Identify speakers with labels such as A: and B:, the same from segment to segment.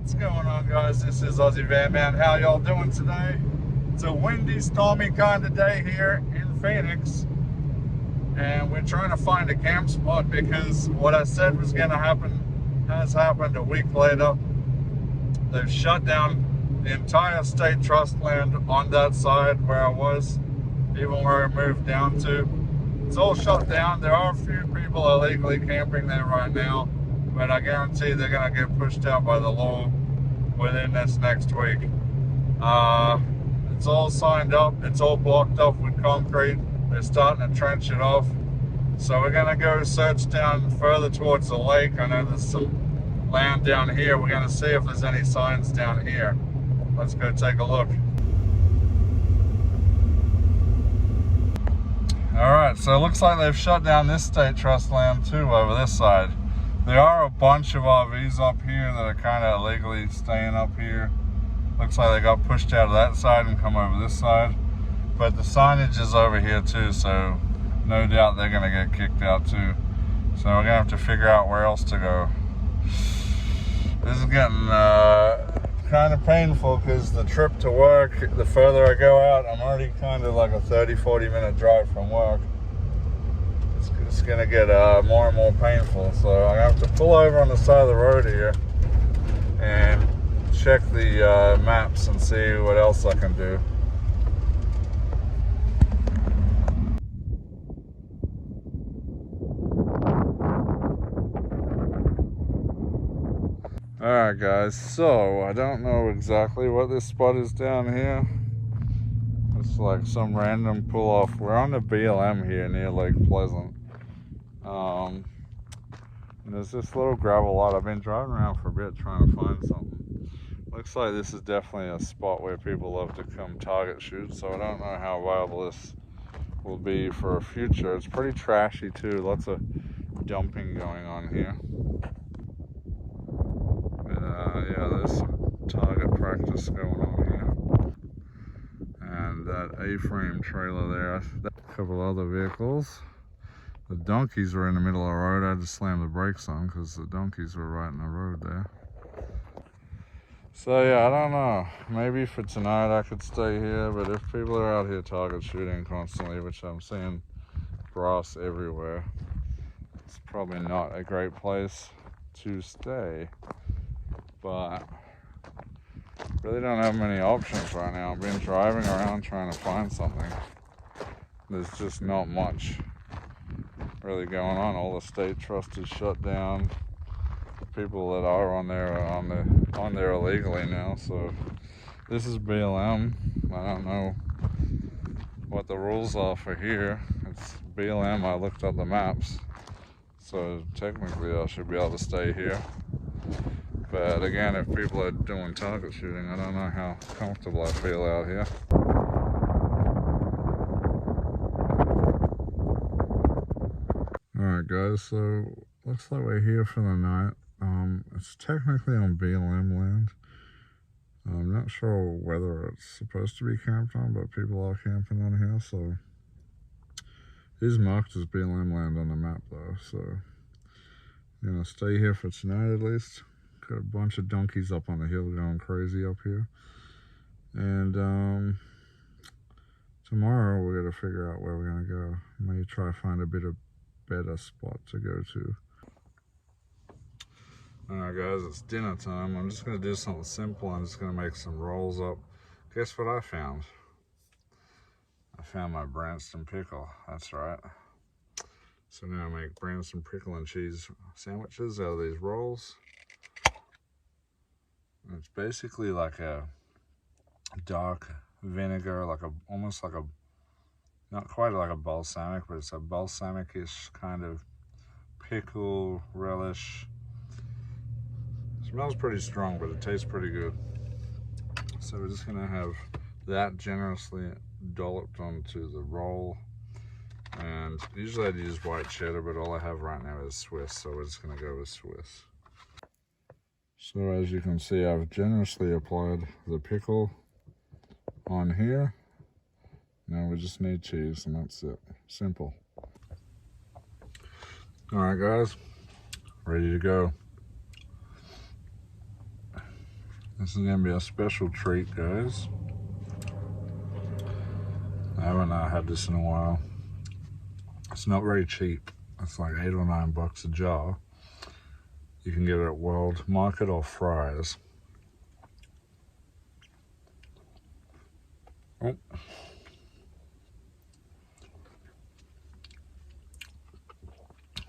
A: What's going on, guys? This is Aussie Van Man. How y'all doing today? It's a windy, stormy kind of day here in Phoenix, and we're trying to find a camp spot because what I said was going to happen has happened. A week later, they've shut down the entire state trust land on that side where I was, even where I moved down to. It's all shut down. There are a few people illegally camping there right now, but I guarantee they're going to get pushed out by the law within this next week. It's all signed up. It's all blocked off with concrete. They're starting to trench it off. So we're going to go search down further towards the lake. I know there's some land down here. We're going to see if there's any signs down here. Let's go take a look. Alright, so it looks like they've shut down this state trust land too over this side. There are a bunch of RVs up here that are kind of illegally staying up here. Looks like they got pushed out of that side and come over this side. But the signage is over here too, so no doubt they're going to get kicked out too. So we're going to have to figure out where else to go. This is getting kind of painful because the trip to work, the further I go out, I'm already kind of like a 30-40 minute drive from work. It's going to get more and more painful, so I have to pull over on the side of the road here and check the maps and see what else I can do. Alright guys, so I don't know exactly what this spot is down here. It's like some random pull off. We're on the BLM here near Lake Pleasant. And there's this little gravel lot. I've been driving around for a bit trying to find something. Looks like this is definitely a spot where people love to come target shoot, so I don't know how viable this will be for a future. It's pretty trashy too, lots of dumping going on here. But yeah, there's some target practice going on here. And that A-frame trailer there, a couple other vehicles. The donkeys were in the middle of the road. I had to slam the brakes on because the donkeys were right in the road there. So yeah, I don't know. Maybe for tonight I could stay here, but if people are out here target shooting constantly, which I'm seeing brass everywhere, it's probably not a great place to stay. But really don't have many options right now. I've been driving around trying to find something. There's just not much really going on. All the state trust is shut down. The people that are on there are on there illegally now. So this is BLM. I don't know what the rules are for here. It's BLM. I looked up the maps, so technically I should be able to stay here. But again, if people are doing target shooting, I don't know how comfortable I feel out here. Alright guys, so looks like we're here for the night. It's technically on BLM land. I'm not sure whether it's supposed to be camped on, but people are camping on here, so it is marked as BLM land on the map though, so I'm gonna stay here for tonight at least. Got a bunch of donkeys up on the hill going crazy up here. And tomorrow we're gonna figure out where we're gonna go. Maybe try to find a bit of better spot to go to. Alright guys, it's dinner time. I'm just gonna do something simple. I'm just gonna make some rolls up. Guess what I found? I found my Branston pickle. That's right. So now I make Branston pickle and cheese sandwiches out of these rolls. And it's basically like a dark vinegar, like almost like a, not quite like a balsamic, but it's a balsamic-ish kind of pickle relish. It smells pretty strong, but it tastes pretty good. So we're just gonna have that generously dolloped onto the roll. And usually I'd use white cheddar, but all I have right now is Swiss, so we're just gonna go with Swiss. So as you can see, I've generously applied the pickle on here. Now we just need cheese and that's it. Simple. Alright guys, ready to go. This is gonna be a special treat, guys. I haven't had this in a while. It's not very cheap. It's like $8 or $9 a jar. You can get it at World Market or Fry's. Oh.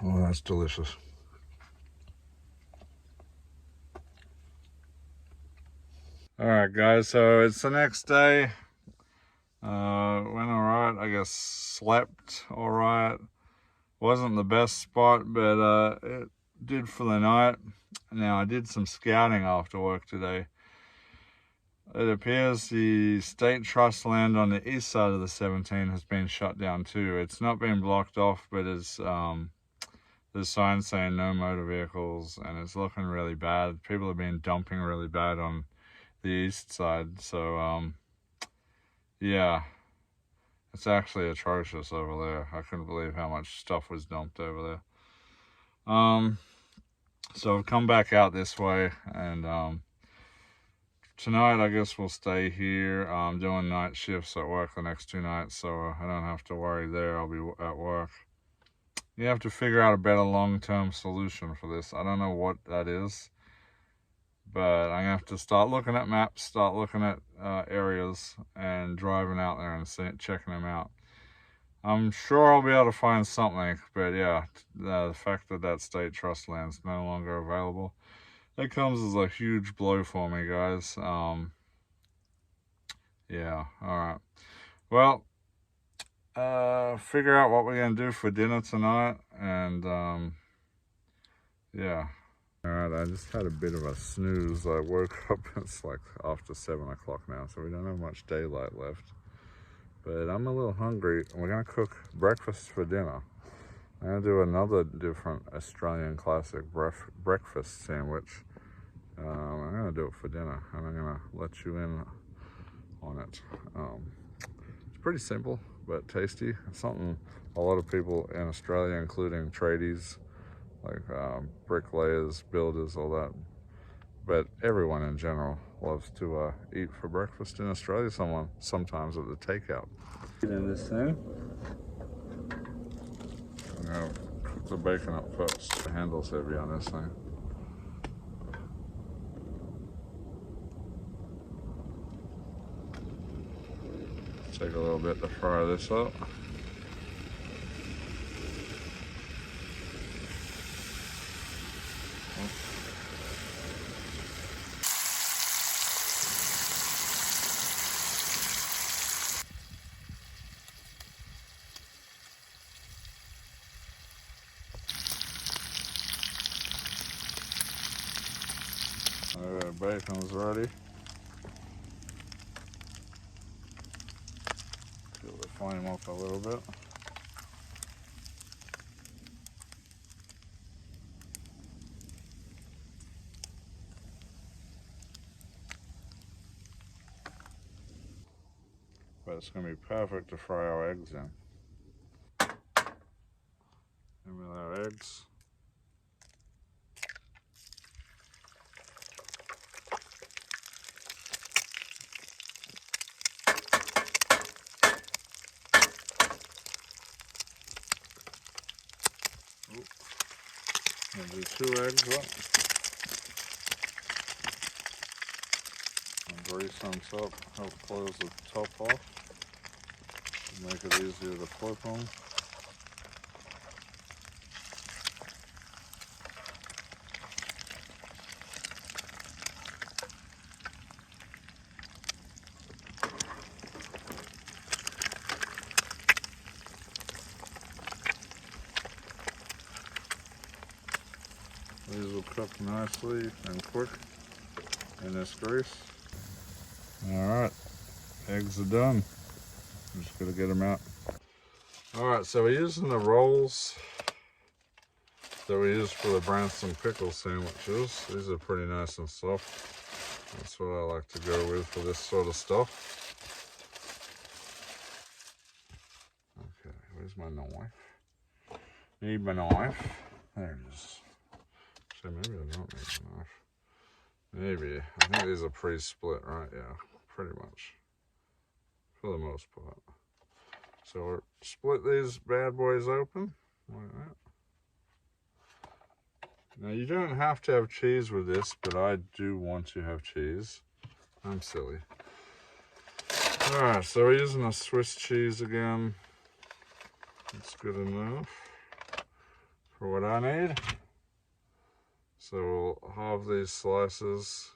A: Oh, that's delicious. Alright guys, so it's the next day. Went alright, I guess slept alright. Wasn't the best spot, but it did for the night. Now I did some scouting after work today. It appears the state trust land on the east side of the 17 has been shut down too. It's not been blocked off, but it's there's signs saying no motor vehicles, and it's looking really bad. People have been dumping really bad on the east side, so yeah, it's actually atrocious over there. I couldn't believe how much stuff was dumped over there. So I've come back out this way, and tonight I guess we'll stay here. I'm doing night shifts at work the next 2 nights, so I don't have to worry there. I'll be at work. You have to figure out a better long-term solution for this. I don't know what that is, but I'm gonna have to start looking at maps, start looking at areas, and driving out there and checking them out. I'm sure I'll be able to find something, but yeah, the fact that that state trust land's no longer available, that comes as a huge blow for me, guys. Yeah, all right. Well, figure out what we're gonna do for dinner tonight, and yeah. All right, I just had a bit of a snooze. I woke up, it's like after 7 o'clock now, so we don't have much daylight left. But I'm a little hungry. We're gonna cook breakfast for dinner. I'm gonna do another different Australian classic breakfast sandwich. I'm gonna do it for dinner, and I'm gonna let you in on it. It's pretty simple, but tasty. It's something a lot of people in Australia, including tradies, like bricklayers, builders, all that, but everyone in general loves to eat for breakfast in Australia. Sometimes at the takeout. In this thing, I'm gonna cook the bacon up first. The handle's heavy on this thing. Take a little bit to fry this up. Alright, bacon's ready. Fill the flame up a little bit. But it's gonna be perfect to fry our eggs in. And with our eggs, I'll do 2 eggs up. And grease them up, help close the top off. Make it easier to flip them. These will cook nicely and quick in this grease. Alright, eggs are done. I'm just gonna get them out. Alright, so we're using the rolls that we use for the Branston pickle sandwiches. These are pretty nice and soft. That's what I like to go with for this sort of stuff. Okay, where's my knife? Need my knife. There it is. So maybe I don't need a knife. Maybe. I think these are pre-split, right? Yeah, pretty much. For the most part. So we'll split these bad boys open like that. Now you don't have to have cheese with this, but I do want to have cheese. I'm silly. Alright, so we're using a Swiss cheese again. That's good enough for what I need. So we'll halve these slices,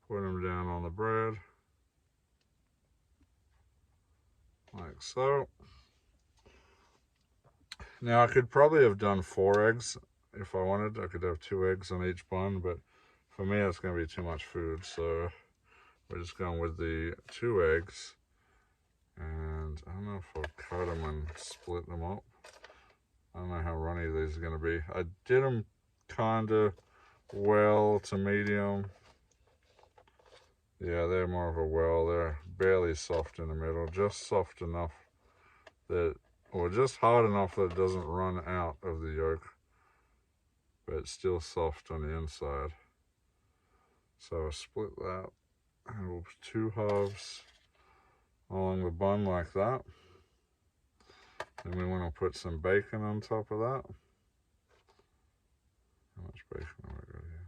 A: put them down on the bread, like so. Now I could probably have done 4 eggs if I wanted. I could have 2 eggs on each bun, but for me it's going to be too much food, so we're just going with the 2 eggs. And I don't know if I'll cut them and split them up. I don't know how runny these are going to be. I did them kind of well to medium. Yeah, they're more of a well. They're barely soft in the middle, just soft enough that, or just hard enough that it doesn't run out of the yolk, but it's still soft on the inside. So I'll split that, and we'll put 2 halves along the bun like that. And we want to put some bacon on top of that. How much bacon have I got here?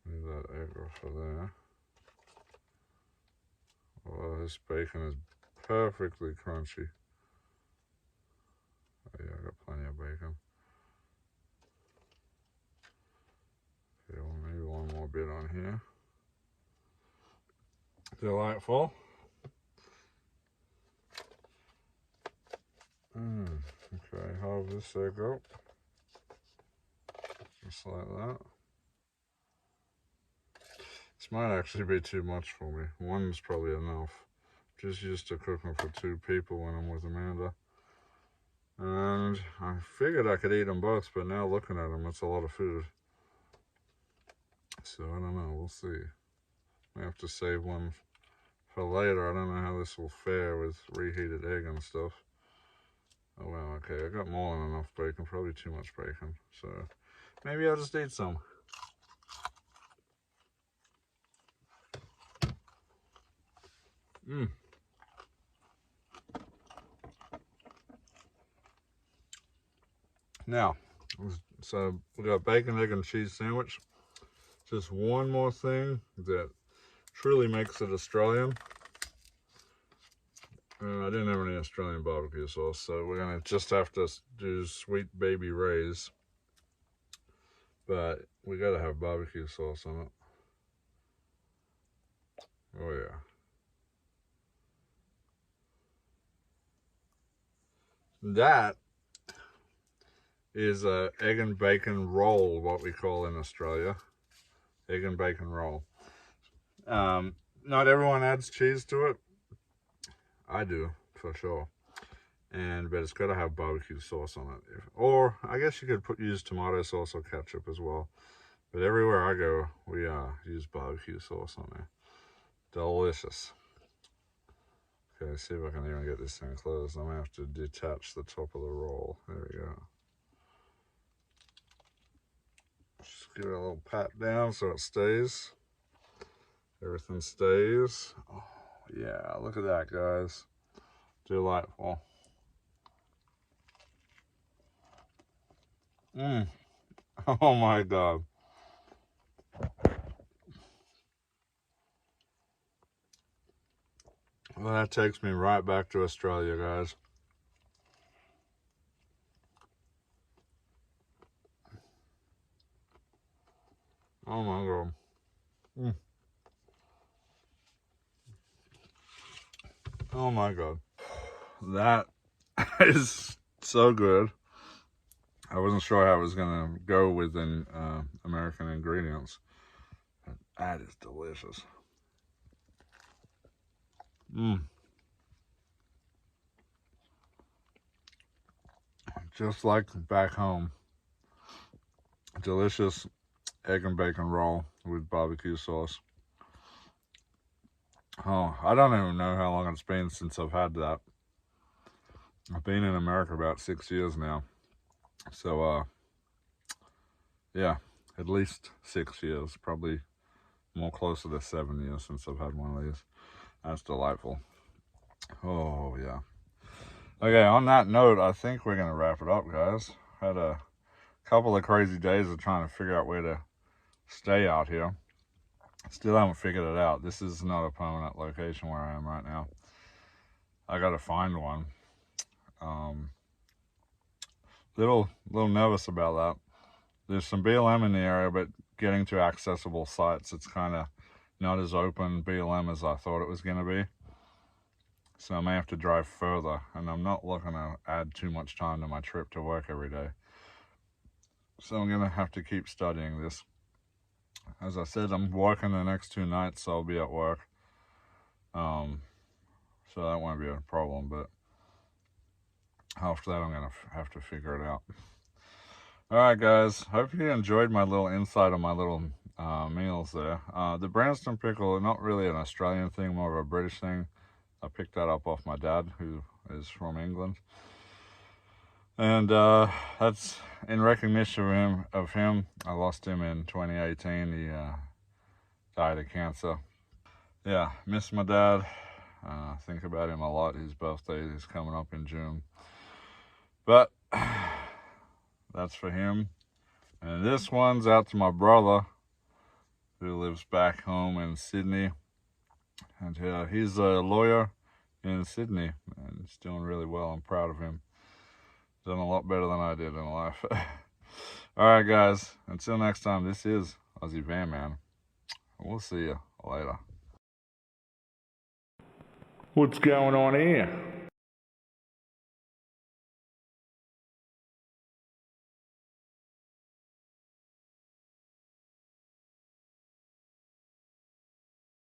A: Leave that egg off of there. Oh, this bacon is perfectly crunchy. Oh yeah, I got plenty of bacon. Okay, well maybe one more bit on here. Delightful. Okay, halve this egg up. Just like that. This might actually be too much for me. One's probably enough. Just used to cooking for 2 people when I'm with Amanda. And I figured I could eat them both, but now looking at them, it's a lot of food. So I don't know, we'll see. I have to save one for later. I don't know how this will fare with reheated egg and stuff. Oh wow, okay, I got more than enough bacon, probably too much bacon. So maybe I'll just eat some. Now, so we got bacon, egg, and cheese sandwich. Just one more thing that truly makes it Australian. I didn't have any Australian barbecue sauce, so we're gonna just have to do sweet baby Ray's. But we gotta have barbecue sauce on it. Oh yeah. That is a egg and bacon roll, what we call in Australia. Egg and bacon roll. Not everyone adds cheese to it. I do, for sure. But it's got to have barbecue sauce on it. Or I guess you could use tomato sauce or ketchup as well. But everywhere I go, we use barbecue sauce on there. Delicious. Okay, see if I can even get this thing closed. I'm gonna have to detach the top of the roll. There we go. Just give it a little pat down so it stays. Everything stays. Oh yeah, look at that, guys. Delightful. Oh my God. Well, that takes me right back to Australia, guys. Oh my God. Oh my God. That is so good. I wasn't sure how I was going to go with American ingredients. But that is delicious. Just like back home. Delicious egg and bacon roll with barbecue sauce. Oh, I don't even know how long it's been since I've had that. I've been in America about 6 years now. So, yeah, at least 6 years, probably more closer to 7 years since I've had one of these. That's delightful. Oh yeah. Okay, on that note, I think we're gonna wrap it up, guys. Had a couple of crazy days of trying to figure out where to stay out here. Still haven't figured it out. This is not a permanent location where I am right now. I gotta find one. Little nervous about that. There's some BLM in the area, but getting to accessible sites, it's kind of not as open BLM as I thought it was going to be. So I may have to drive further, and I'm not looking to add too much time to my trip to work every day. So I'm going to have to keep studying this. As I said, I'm working the next 2 nights, so I'll be at work. So that won't be a problem, but after that, I'm going to have to figure it out. All right, guys. Hope you enjoyed my little insight on my little meals there. The Branston pickle, not really an Australian thing, more of a British thing. I picked that up off my dad, who is from England. And that's in recognition of him. I lost him in 2018. He died of cancer. Yeah, miss my dad. Think about him a lot. His birthday is coming up in June. But that's for him. And this one's out to my brother, who lives back home in Sydney. And he's a lawyer in Sydney, and he's doing really well. I'm proud of him. Done a lot better than I did in life. All right, guys. Until next time, this is Aussie Van Man. We'll see you later. What's going on here?